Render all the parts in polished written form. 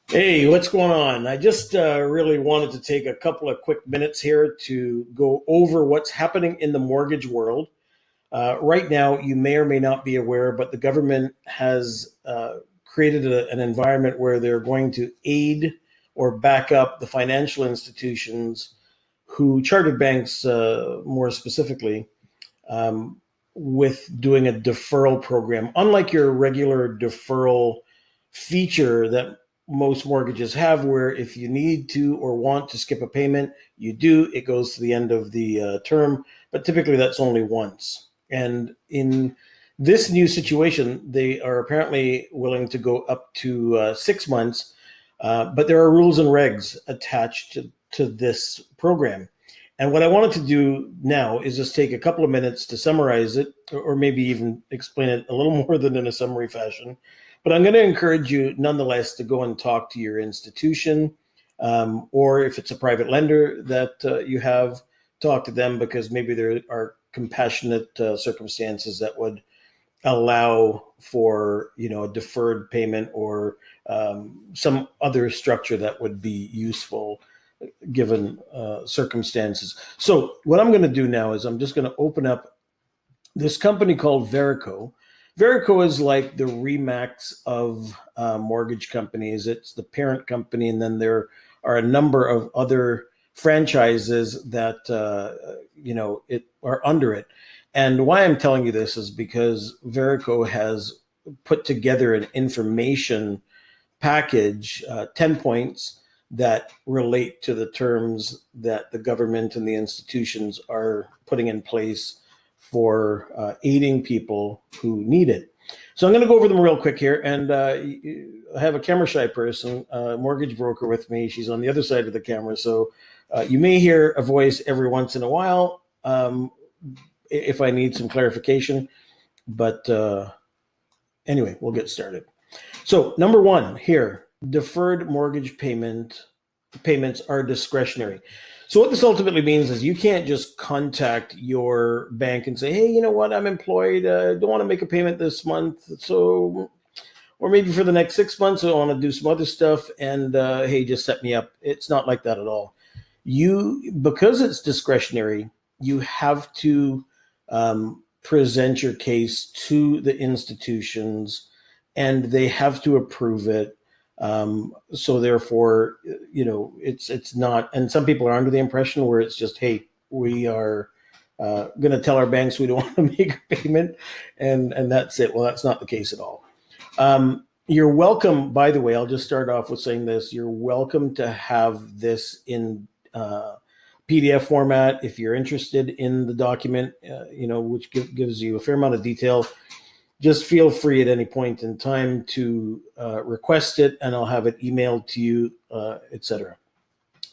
Hey, what's going on? I just really wanted to take a couple of quick minutes here to go over what's happening in the mortgage world. Right now, you may or may not be aware, but the government has created an environment where they're going to aid or back up the financial institutions who chartered banks, more specifically, um, with doing a deferral program. Unlike your regular deferral feature that most mortgages have, where if you need to or want to skip a payment, you do, it goes to the end of the term, but typically that's only once. And in this new situation, they are apparently willing to go up to 6 months, but there are rules and regs attached to this program. And what I wanted to do now is just take a couple of minutes to summarize it, or maybe even explain it a little more than in a summary fashion. But I'm going to encourage you nonetheless to go and talk to your institution, or if it's a private lender that you have, talk to them because maybe there are compassionate circumstances that would allow for a deferred payment or some other structure that would be useful given circumstances. So what I'm going to do now is I'm just going to open up this company called Verico. Verico is like the Remax of mortgage companies. It's the parent company, and then there are a number of other franchises that it are under it. And why I'm telling you this is because Verico has put together an information package, 10 points that relate to the terms that the government and the institutions are putting in place for aiding people who need it. So I'm going to go over them real quick here. And I have a camera shy person, a mortgage broker with me. She's on the other side of the camera. So you may hear a voice every once in a while if I need some clarification. But anyway, we'll get started. So number one here, deferred mortgage payments are discretionary. So what this ultimately means is you can't just contact your bank and say, hey, you know what, I'm employed, don't want to make a payment this month, so or maybe for the next 6 months I want to do some other stuff, and hey, just set me up. It's not like that at all. Because it's discretionary, you have to present your case to the institutions, and they have to approve it. So therefore, it's not. And some people are under the impression where it's just, hey, we are going to tell our banks we don't want to make a payment, and that's it. Well, that's not the case at all. You're welcome. By the way, I'll just start off with saying this: you're welcome to have this in PDF format if you're interested in the document, which gives you a fair amount of detail. Just feel free at any point in time to request it, and I'll have it emailed to you, etc.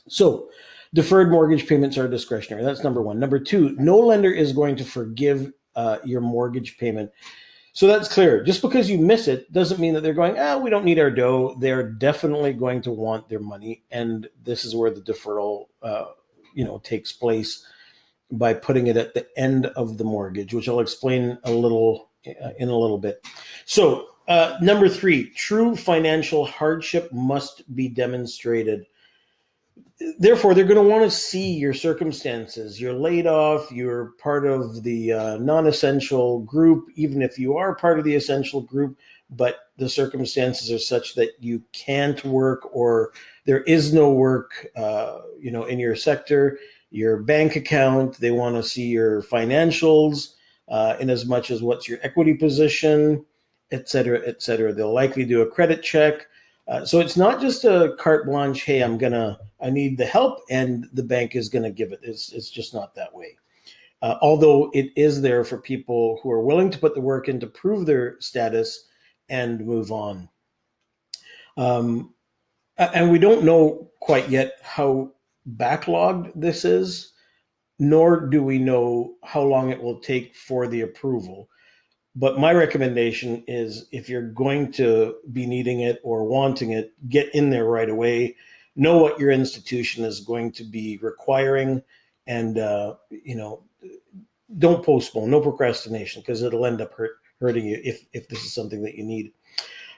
So, deferred mortgage payments are discretionary. That's number one. Number two, no lender is going to forgive your mortgage payment. So that's clear. Just because you miss it doesn't mean that they're going, we don't need our dough. They're definitely going to want their money, and this is where the deferral, takes place by putting it at the end of the mortgage, which I'll explain in a little bit. So, number three, true financial hardship must be demonstrated. Therefore, they're going to want to see your circumstances. You're laid off, you're part of the non-essential group, even if you are part of the essential group, but the circumstances are such that you can't work or there is no work, in your sector, your bank account. They want to see your financials, in as much as what's your equity position, et cetera, et cetera. They'll likely do a credit check. So it's not just a carte blanche, hey, I need the help and the bank is going to give it. It's just not that way. Although it is there for people who are willing to put the work in to prove their status and move on. And we don't know quite yet how backlogged this is, nor do we know how long it will take for the approval. But my recommendation is if you're going to be needing it or wanting it, get in there right away. Know what your institution is going to be requiring, and don't postpone. No procrastination, because it'll end up hurting you if this is something that you need.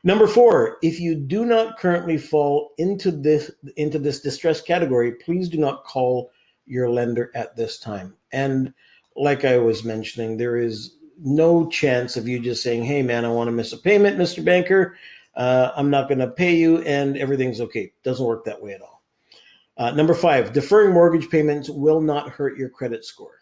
Number 4, if you do not currently fall into this distress category, please do not call your lender at this time. And like I was mentioning, there is no chance of you just saying, hey man, I want to miss a payment, Mr. Banker. I'm not going to pay you and everything's okay. Doesn't work that way at all. Number 5, deferring mortgage payments will not hurt your credit score,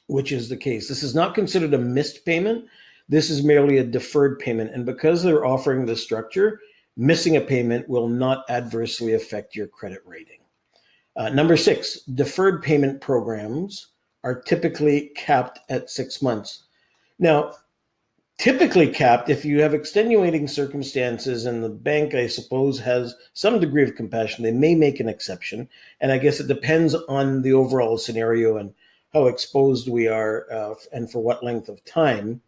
which is the case. This is not considered a missed payment. This is merely a deferred payment. And because they're offering this structure, missing a payment will not adversely affect your credit rating. Number 6, deferred payment programs are typically capped at 6 months. Now, typically capped if you have extenuating circumstances, and the bank, I suppose, has some degree of compassion. They may make an exception. And I guess it depends on the overall scenario and how exposed we are and for what length of time.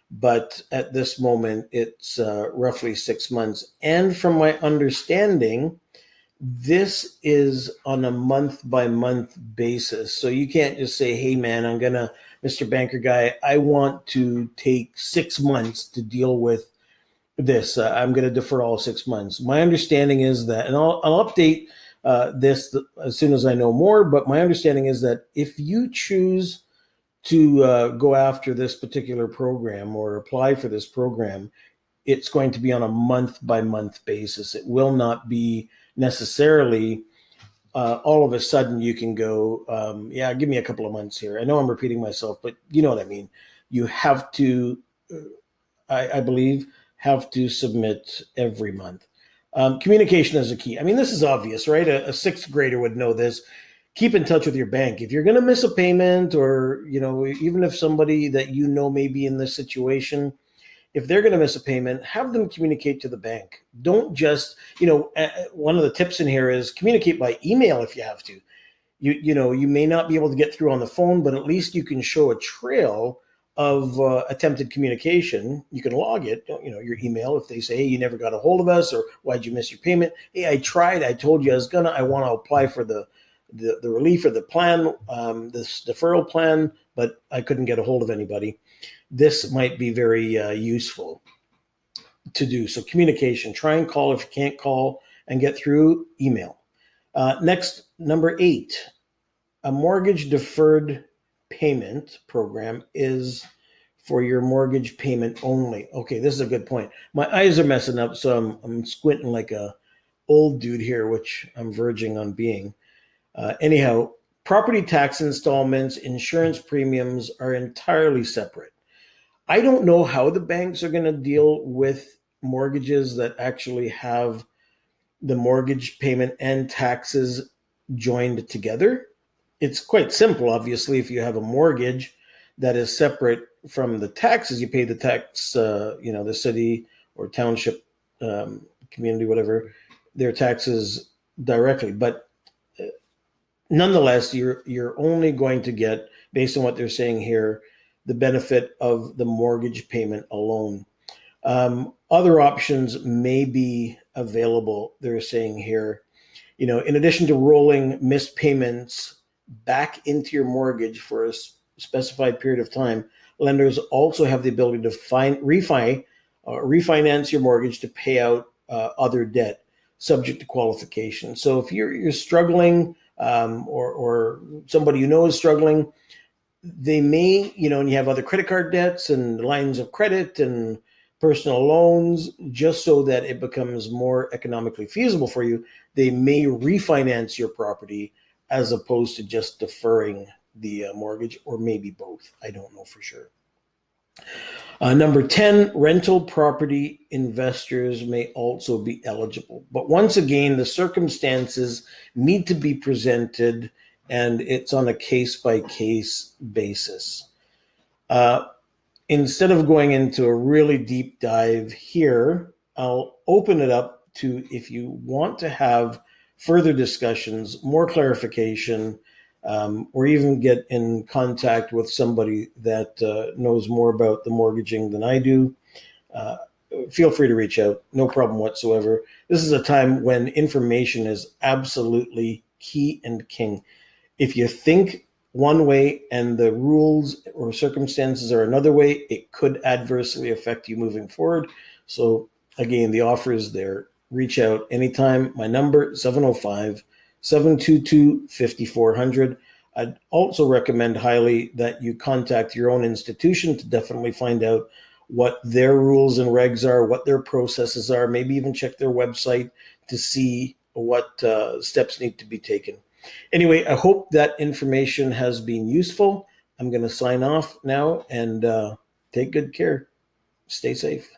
But at this moment, it's roughly 6 months. And from my understanding, this is on a month-by-month basis. So you can't just say, hey, man, Mr. Banker Guy, I want to take 6 months to deal with this. I'm going to defer all 6 months. My understanding is that, and I'll update this as soon as I know more, but my understanding is that if you choose to go after this particular program or apply for this program, it's going to be on a month-by-month basis. It will not be necessarily all of a sudden you can go, give me a couple of months here. I know I'm repeating myself, but you know what I mean. You have to, I believe, have to submit every month. Communication is a key. I mean, this is obvious, right? A sixth grader would know this. Keep in touch with your bank. If you're going to miss a payment, or, even if somebody that may be in this situation, if they're going to miss a payment, have them communicate to the bank. Don't just, one of the tips in here is communicate by email if you have to. You may not be able to get through on the phone, but at least you can show a trail of attempted communication. You can log it, your email. If they say, hey, you never got a hold of us, or why'd you miss your payment? Hey, I tried. I told you I want to apply for the relief or the plan, this deferral plan, but I couldn't get a hold of anybody. This might be very useful to do. So communication, try and call if you can't call and get through, email. Next, number 8, a mortgage deferred payment program is for your mortgage payment only. Okay, this is a good point. My eyes are messing up, so I'm squinting like a old dude here, which I'm verging on being. Anyhow, property tax installments, insurance premiums are entirely separate. I don't know how the banks are going to deal with mortgages that actually have the mortgage payment and taxes joined together. It's quite simple, obviously. If you have a mortgage that is separate from the taxes, you pay the tax, the city or township, community, whatever, their taxes directly. But nonetheless, you're only going to get, based on what they're saying here, the benefit of the mortgage payment alone. Other options may be available, they're saying here. In addition to rolling missed payments back into your mortgage for a specified period of time, lenders also have the ability to refinance your mortgage to pay out other debt, subject to qualification. So if you're struggling, or somebody is struggling, they may, and you have other credit card debts and lines of credit and personal loans, just so that it becomes more economically feasible for you, they may refinance your property as opposed to just deferring the mortgage, or maybe both. I don't know for sure. Number 10, rental property investors may also be eligible. But once again, the circumstances need to be presented, and it's on a case-by-case basis. Instead of going into a really deep dive here, I'll open it up to, if you want to have further discussions, more clarification, or even get in contact with somebody that knows more about the mortgaging than I do, feel free to reach out. No problem whatsoever. This is a time when information is absolutely key and king. If you think one way and the rules or circumstances are another way, it could adversely affect you moving forward. So Again, the offer is there. Reach out anytime. My number, 705-722-5400. I'd also recommend highly that you contact your own institution to definitely find out what their rules and regs are, what their processes are, maybe even check their website to see what steps need to be taken. Anyway, I hope that information has been useful. I'm going to sign off now and take good care. Stay safe.